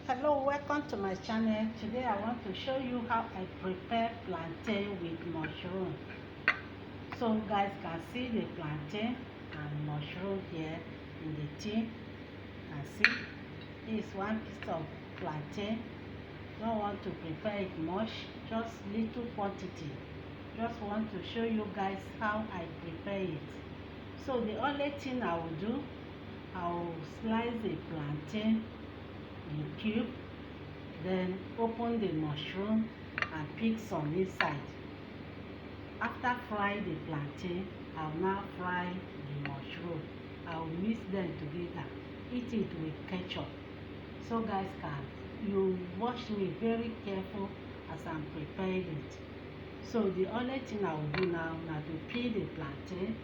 Hello, welcome to my channel. Today I want to show you how I prepare plantain with mushroom. So guys can see the plantain and mushroom here in the tin. Can see this is one piece of plantain. Don't want to prepare it much, just little quantity. Just want to show you guys how I prepare it. So the only thing I will do, I will slice the plantain in cube, then open the mushroom and pick some inside. After frying the plantain, I will now fry the mushroom. I will mix them together, eat it with ketchup. So guys, you watch me very careful as I'm preparing it. So the only thing I will do now is to peel the plantain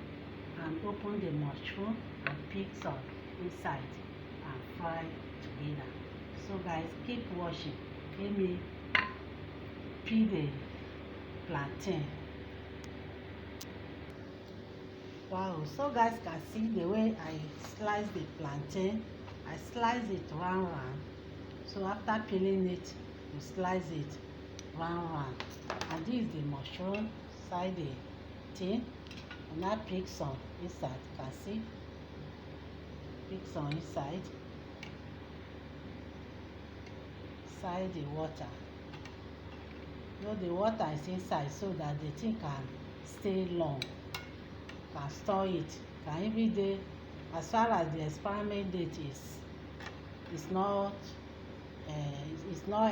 and open the mushroom and pick some inside and fry together. So guys, keep watching. Let me peel the plantain. Wow, so guys can see the way I slice the plantain. I slice it round. So after peeling it, you slice it round. And this is the mushroom inside the tin. And I pick some inside. You can see, pick some inside the water. The water is inside so that the thing can stay long, can store it, can every day, as far as the experiment date is not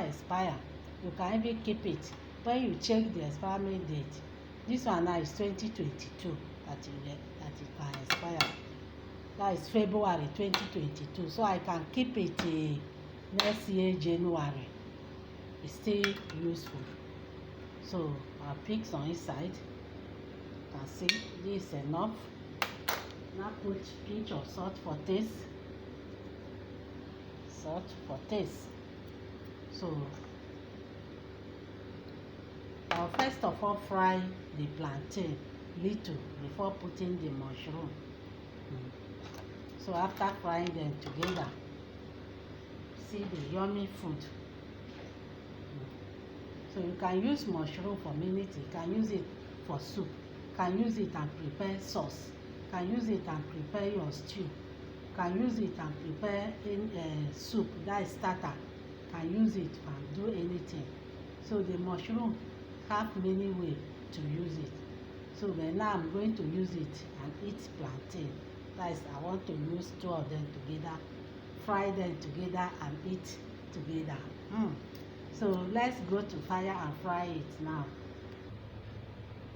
expired, you can even keep it. When you check the experiment date, this one now is 2022 that it can expire. That is February 2022. So I can keep it till next year January. It's still useful. So I'll pick some inside. You can see this is enough. Now put a pinch of salt for taste. Salt for taste. So I'll first of all fry the plantain little before putting the mushroom. So after frying them together, see the yummy food. So you can use mushroom for many things. You can use it for soup. You can use it and prepare sauce. You can use it and prepare your stew. You can use it and prepare soup, that is starter. You can use it and do anything. So the mushroom have many ways to use it. So but now I'm going to use it and eat plantain. That is, I want to use two of them together, fry them together and eat together. So let's go to fire and fry it now.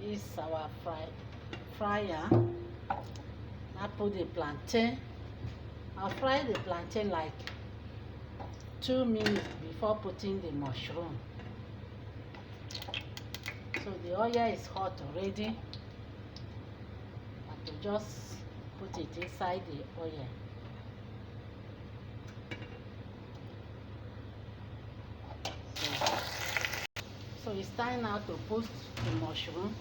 This is our fryer. I put the plantain. I'll fry the plantain like 2 minutes before putting the mushroom. So the oil is hot already. I have to just put it inside the oil. So it's time now to put the mushroom.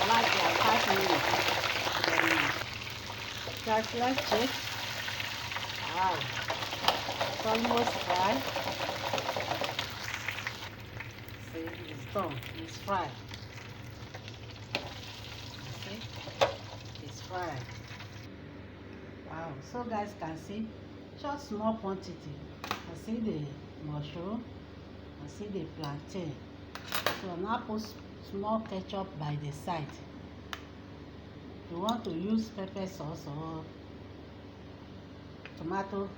Like 5 minutes. Guys, let's check. Wow, it's almost fried. See, it's done. It's fried. See, it's fried. Wow, so guys can see just small quantity. I see the mushroom, I see the plantain. So now put small ketchup by the side. If you want to use pepper sauce or tomato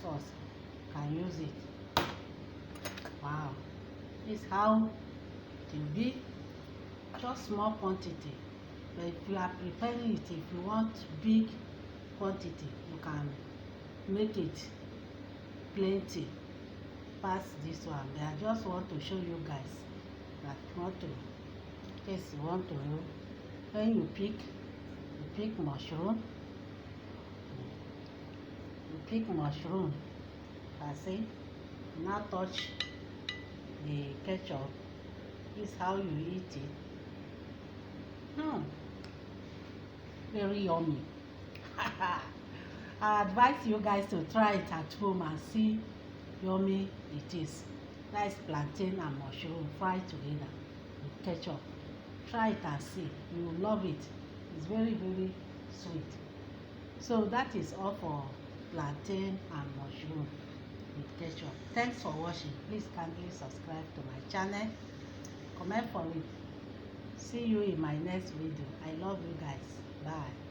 sauce, you can use it. Wow, this is how it will be. Just small quantity. But if you are preparing it, if you want big quantity, you can make it plenty past this one. But I just want to show you guys that in case you want to know, when you pick mushroom, I see, now touch the ketchup. This is how you eat it. Very yummy. I advise you guys to try it at home and see yummy it is. That is plantain and mushroom fried together with ketchup. Try it and see, you will love it. It's very very sweet. So that is all for plantain and mushroom with ketchup. Thanks for watching. Please kindly subscribe to my channel, comment for it. See you in my next video. I love you guys. Bye.